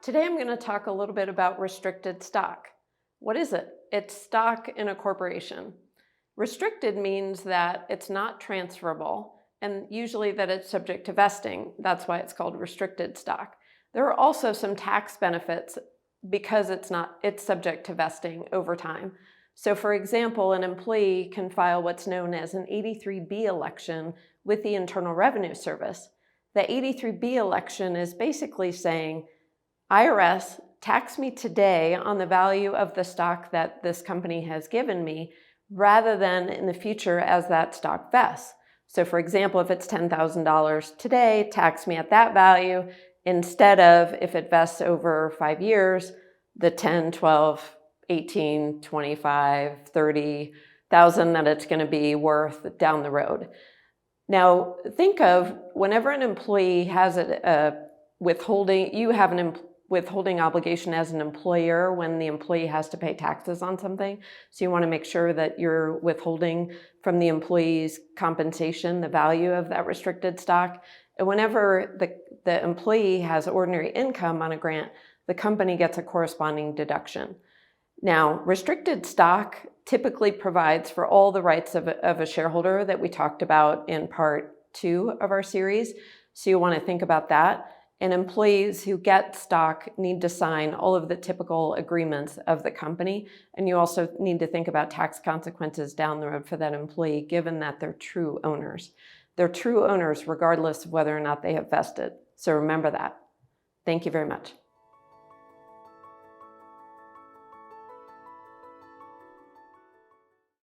Today I'm going to talk a little bit about restricted stock. What is it? It's stock in a corporation. Restricted means that it's not transferable, and usually that it's subject to vesting. That's why it's called restricted stock. There are also some tax benefits because it's subject to vesting over time. So for example, an employee can file what's known as an 83B election with the Internal Revenue Service. The 83B election is basically saying, IRS, tax me today on the value of the stock that this company has given me, rather than in the future as that stock vests. So for example, if it's $10,000 today, tax me at that value, instead of, if it vests over 5 years, the 10, 12, 18, 25, 30,000 that it's going to be worth down the road. Now, think of whenever an employee has a withholding, you have an withholding obligation as an employer when the employee has to pay taxes on something. So you want to make sure that you're withholding from the employee's compensation the value of that restricted stock. And whenever the employee has ordinary income on a grant, the company gets a corresponding deduction. Now, restricted stock typically provides for all the rights of a shareholder that we talked about in part 2 of our series. So you want to think about that. And employees who get stock need to sign all of the typical agreements of the company. And you also need to think about tax consequences down the road for that employee, given that they're true owners. They're true owners regardless of whether or not they have vested. So remember that. Thank you very much.